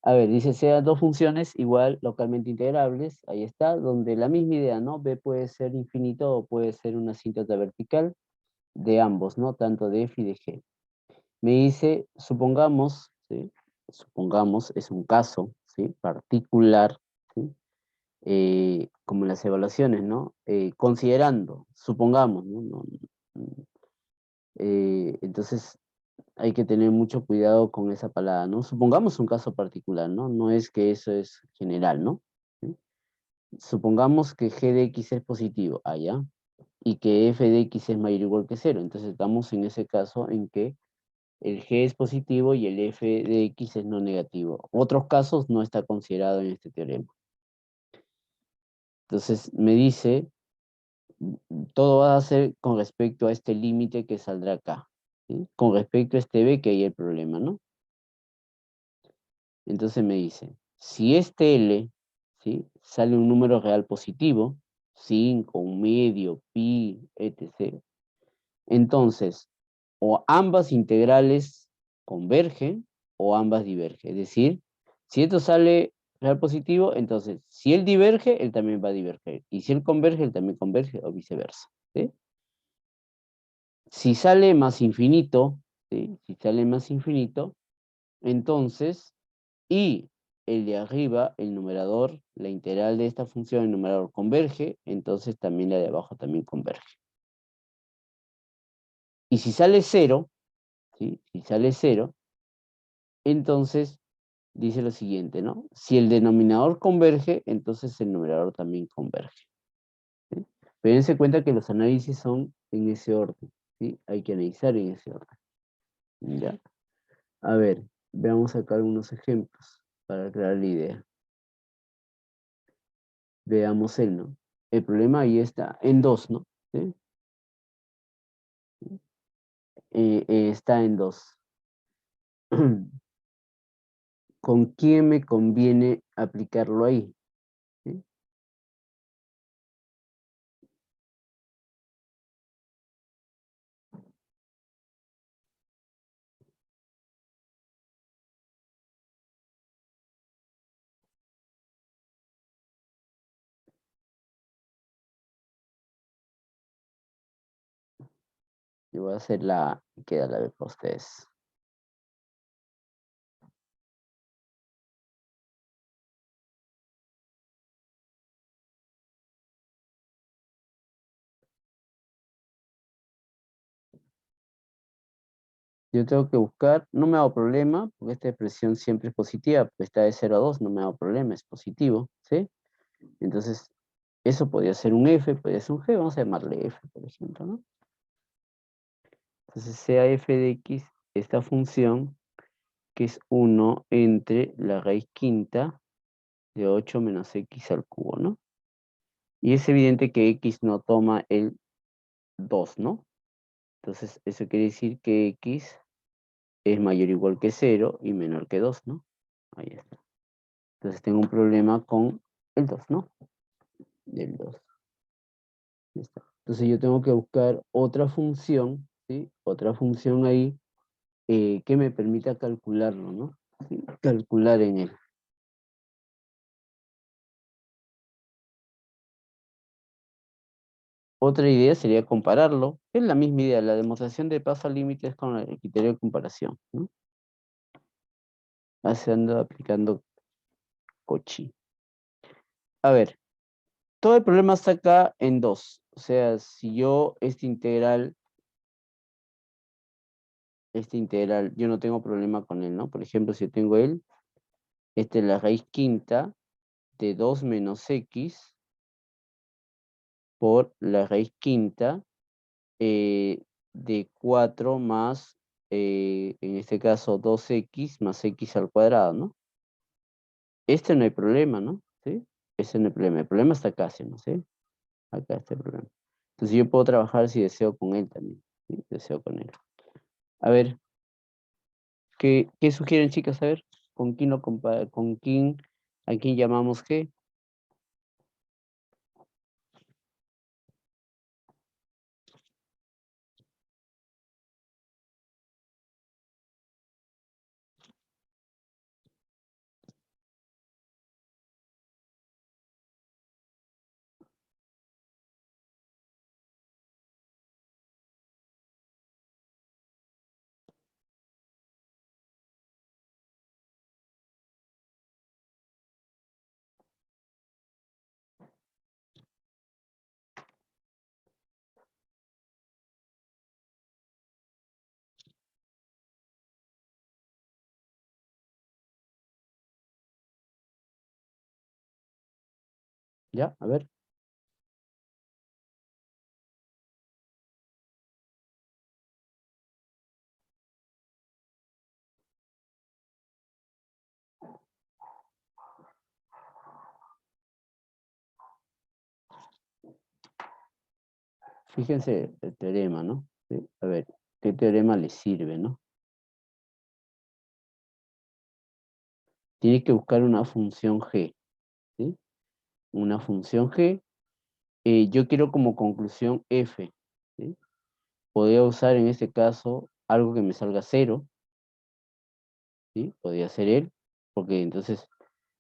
A ver, dice, sean dos funciones igual localmente integrables, ahí está, donde la misma idea, ¿no? B puede ser infinito o puede ser una asíntota vertical de ambos, ¿no? Tanto de f y de g. Me dice, supongamos, ¿sí? Supongamos, es un caso, ¿sí? Particular, ¿sí? Como en las evaluaciones, ¿no? Considerando, supongamos, ¿no? Entonces, hay que tener mucho cuidado con esa palabra, ¿no? Supongamos un caso particular, ¿no? No es que eso es general, ¿no? ¿Sí? Supongamos que g de x es positivo, allá, y que f de x es mayor o igual que cero. Entonces estamos en ese caso en que el g es positivo y el f de x es no negativo. Otros casos no está considerado en este teorema. Entonces me dice, todo va a ser con respecto a este límite que saldrá acá, ¿sí? Con respecto a este b que hay el problema, ¿no? Entonces me dice, si este L, ¿sí? Sale un número real positivo, 5, un medio, pi, etc. Entonces, o ambas integrales convergen o ambas divergen. Es decir, si esto sale real positivo, entonces si él diverge, él también va a diverger. Y si él converge, él también converge o viceversa, ¿sí? Si sale más infinito, ¿sí? Si sale más infinito, entonces y el de arriba, el numerador, la integral de esta función, el numerador converge, entonces también la de abajo también converge. Y si sale cero, ¿sí? Si sale cero, entonces dice lo siguiente, ¿no? Si el denominador converge, entonces el numerador también converge, ¿sí? Pero dense cuenta que los análisis son en ese orden, ¿sí? Hay que analizar en ese orden. ¿Ya? A ver, veamos acá algunos ejemplos para aclarar la idea. Veamos el, ¿no? El problema ahí está en 2, ¿no? ¿Sí? Está en 2. ¿Con quién me conviene aplicarlo ahí? ¿Sí? Yo voy a hacer la que queda la de para ustedes. Yo tengo que buscar, no me hago problema, porque esta expresión siempre es positiva, pues está de 0 a 2, no me hago problema, es positivo, ¿sí? Entonces, eso podría ser un f, podría ser un g, vamos a llamarle f, por ejemplo, ¿no? Entonces, sea f de x, esta función, que es 1 entre la raíz quinta de 8 menos x al cubo, ¿no? Y es evidente que x no toma el 2, ¿no? Entonces, eso quiere decir que x es mayor o igual que 0 y menor que 2, ¿no? Ahí está. Entonces tengo un problema con el 2, ¿no? Del 2. Ya está. Entonces yo tengo que buscar otra función, ¿sí? Otra función ahí que me permita calcularlo, ¿no? ¿Sí? Calcular en él. Otra idea sería compararlo. Es la misma idea, la demostración de paso al límite es con el criterio de comparación, ¿no? Haciendo, aplicando Cauchy. A ver, todo el problema está acá en 2. O sea, si yo este integral, yo no tengo problema con él, ¿no? Por ejemplo, si yo tengo él, esta es la raíz quinta de 2 menos x por la raíz quinta de 4 más, en este caso, 2x más x al cuadrado, ¿no? Este no hay problema, ¿no? ¿Sí? Ese no hay problema. El problema está acá, ¿sí? ¿No? ¿Sí? Acá está el problema. Entonces yo puedo trabajar si deseo con él también. ¿Sí? Deseo con él. A ver, ¿qué sugieren, chicas? A ver, ¿con quién a quién llamamos G? ¿Ya? A ver. Fíjense el teorema, ¿no? ¿Sí? A ver, ¿qué teorema les sirve, no? Tiene que buscar una función g, ¿sí? Una función g. Yo quiero como conclusión f, ¿sí? Podría usar en este caso algo que me salga 0, ¿sí? Podría ser él, porque entonces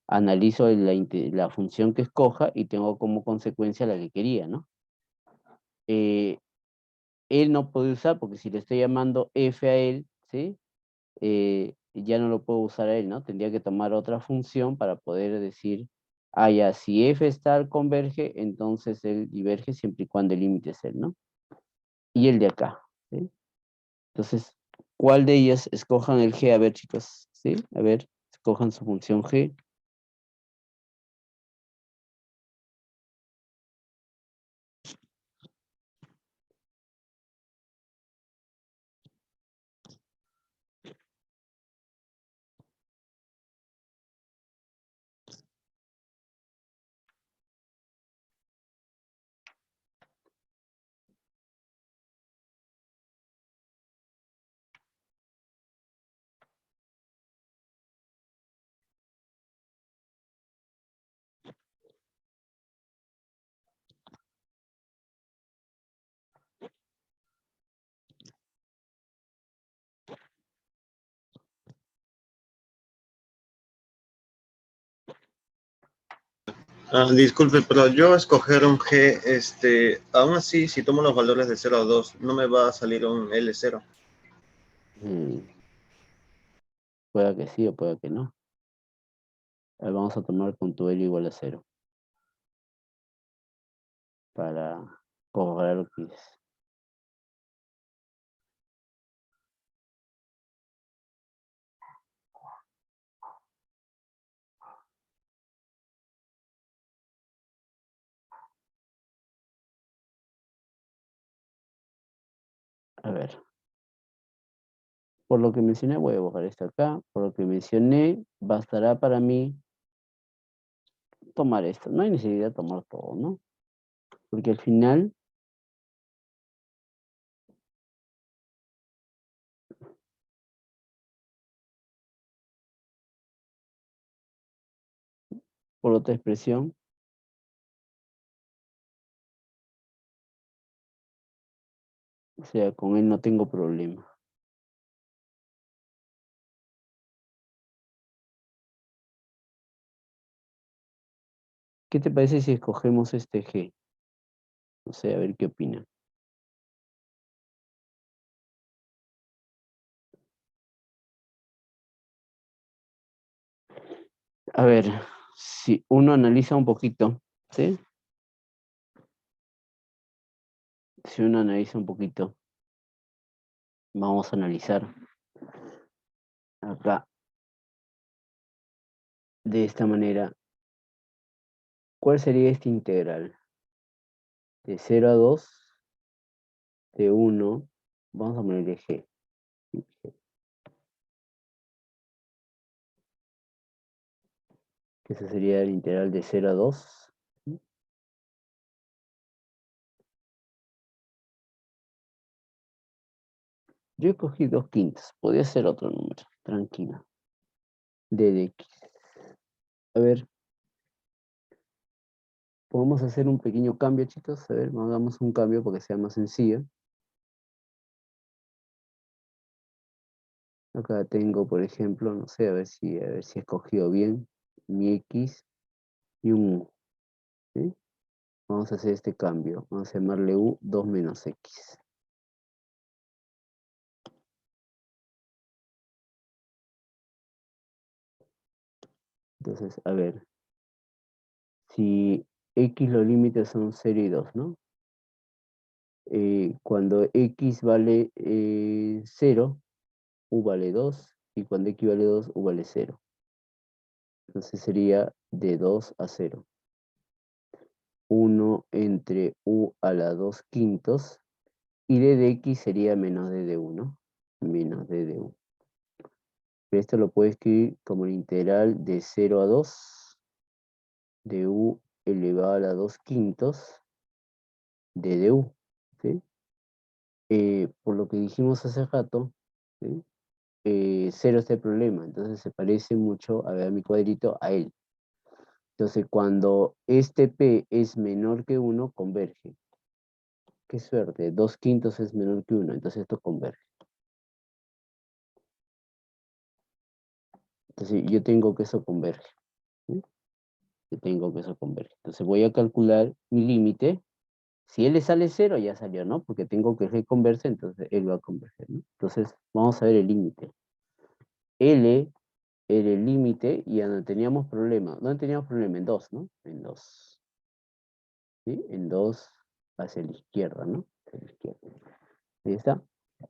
analizo la función que escoja y tengo como consecuencia la que quería, ¿no? Él no puede usar, porque si le estoy llamando f a él, ¿sí? Ya no lo puedo usar a él, ¿no? Tendría que tomar otra función para poder decir, ah, ya, si f está converge, entonces él diverge siempre y cuando el límite es él, ¿no? Y el de acá, ¿sí? Entonces, ¿cuál de ellas escojan el g? A ver, chicos, ¿sí? A ver, escojan su función g. Disculpe, pero yo escoger un G, aún así, si tomo los valores de 0 a 2, no me va a salir un L0. Pueda que sí o pueda que no. A ver, vamos a tomar con tu L igual a 0. Para corroborar lo que es. A ver. Por lo que mencioné, voy a borrar esto acá. Por lo que mencioné, bastará para mí tomar esto. No hay necesidad de tomar todo, ¿no? Porque al final, por otra expresión, o sea, con él no tengo problema. ¿Qué te parece si escogemos este G? No sé, a ver qué opinan. A ver, si uno analiza un poquito, ¿sí? Si uno analiza un poquito, vamos a analizar acá de esta manera. ¿Cuál sería esta integral? De 0 a 2, de 1, vamos a ponerle G. Que ese sería el integral de 0 a 2. Yo escogí 2/5, podría ser otro número, tranquilo. D de X. A ver, podemos hacer un pequeño cambio, chicos. A ver, hagamos un cambio para que sea más sencillo. Acá tengo, por ejemplo, no sé, a ver si he escogido bien mi X y un U, ¿sí? Vamos a hacer este cambio. Vamos a llamarle U 2 menos X. Entonces, a ver, si X los límites son 0 y 2, ¿no? Cuando X vale 0, U vale 2, y cuando X vale 2, U vale 0. Entonces sería de 2 a 0. 1 entre u a la 2 quintos, y d de x sería menos d de 1, menos d de 1. Esto lo puedo escribir como la integral de 0 a 2 de u elevado a la 2 quintos de du, ¿sí? Por lo que dijimos hace rato, ¿sí? 0 es el problema, entonces se parece mucho, a ver mi cuadrito, a él. Entonces cuando este p es menor que 1, converge. Qué suerte, 2 quintos es menor que 1, entonces esto converge. Entonces yo tengo que eso converge, ¿sí? Yo tengo que eso converge. Entonces voy a calcular mi límite. Si él le sale 0, ya salió, ¿no? Porque tengo que reconverse, entonces él va a converger, ¿no? Entonces vamos a ver el límite. L era el límite y ya no teníamos problema. ¿Dónde teníamos problema? En 2, ¿no? En 2. ¿Sí? En 2 hacia la izquierda, ¿no? Hacia la izquierda. Ahí está.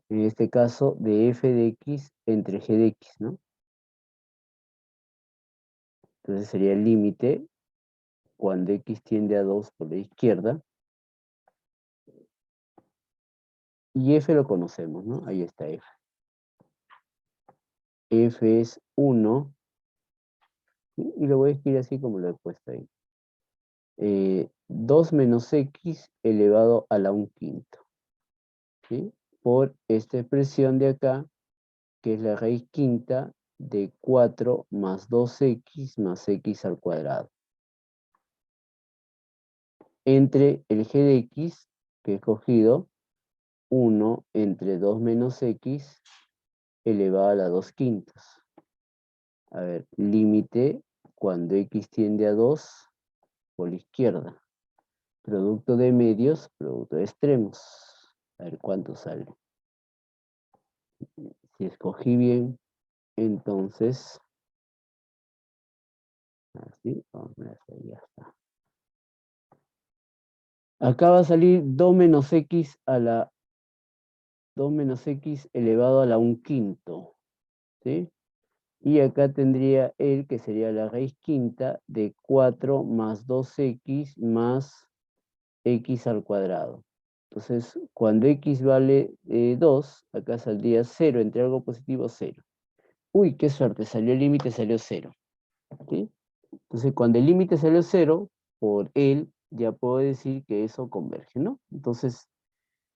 En este caso, de f de x entre g de x, ¿no? Entonces sería el límite cuando x tiende a 2 por la izquierda. Y f lo conocemos, ¿no? Ahí está f. F es 1. ¿Sí? Y lo voy a escribir así como lo he puesto ahí. 2 menos x elevado a la 1 quinto. ¿Sí? Por esta expresión de acá, que es la raíz quinta de 4 más 2x más x al cuadrado. Entre el g de x, que he escogido, 1 entre 2 menos x elevado a la 2 quintos. A ver, límite cuando x tiende a 2 por la izquierda. Producto de medios, producto de extremos. A ver cuánto sale. Si escogí bien, entonces, así, vamos a hacer, ya está. Acá va a salir 2 menos x a la 2 menos x elevado a la 1 quinto, ¿sí? Y acá tendría el que sería la raíz quinta de 4 más 2x más x al cuadrado. Entonces, cuando x vale 2, acá saldría 0, entre algo positivo, 0. Uy, qué suerte, salió el límite, salió 0. ¿Sí? Entonces, cuando el límite salió 0, por él, ya puedo decir que eso converge, ¿no? Entonces,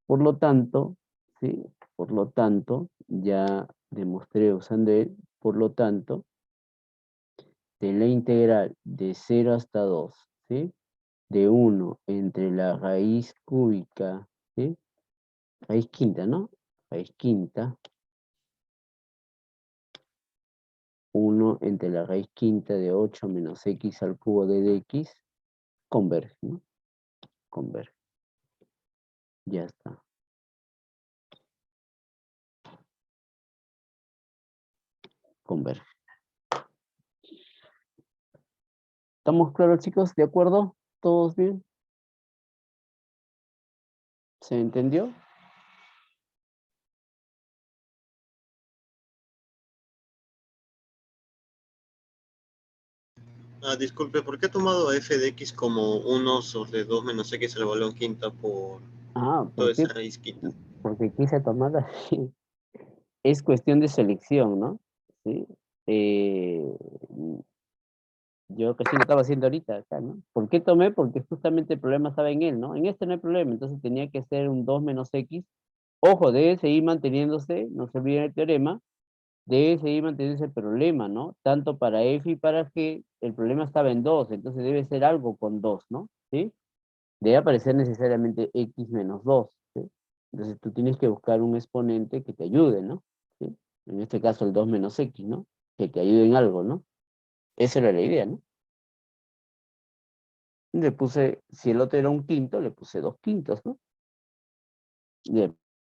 por lo tanto, ¿sí? Por lo tanto, ya demostré usando él, por lo tanto, de la integral de 0 hasta 2, ¿sí? De 1 entre la raíz cúbica, ¿sí? Raíz quinta, ¿no? Raíz quinta. 1 entre la raíz quinta de 8 menos x al cubo de dx, converge, ¿no? Converge. Ya está. Converge. ¿Estamos claros, chicos? ¿De acuerdo? ¿Todos bien? ¿Se entendió? Disculpe, ¿por qué he tomado a f de x como 1 sobre 2 menos x elevado a la 1 quinta por Ah, toda ¿por qué? esa raíz quinta? Porque quise tomar así. Es cuestión de selección, ¿no? ¿Sí? Eh, yo recién lo estaba haciendo ahorita acá, ¿no? ¿Por qué tomé? Porque justamente el problema estaba en él, ¿no? En este no hay problema, entonces tenía que ser un 2 menos x. Ojo, debe seguir manteniéndose, no se olviden el teorema, debe seguir manteniéndose el problema, ¿no? Tanto para f y para g, el problema estaba en 2, entonces debe ser algo con 2, ¿no? ¿Sí? Debe aparecer necesariamente x menos 2, ¿sí? Entonces tú tienes que buscar un exponente que te ayude, ¿no? ¿Sí? En este caso el 2 menos x, ¿no? Que te ayude en algo, ¿no? Esa era la idea, ¿no? Le puse, si el otro era un quinto, le puse 2 quintos, ¿no? Bien.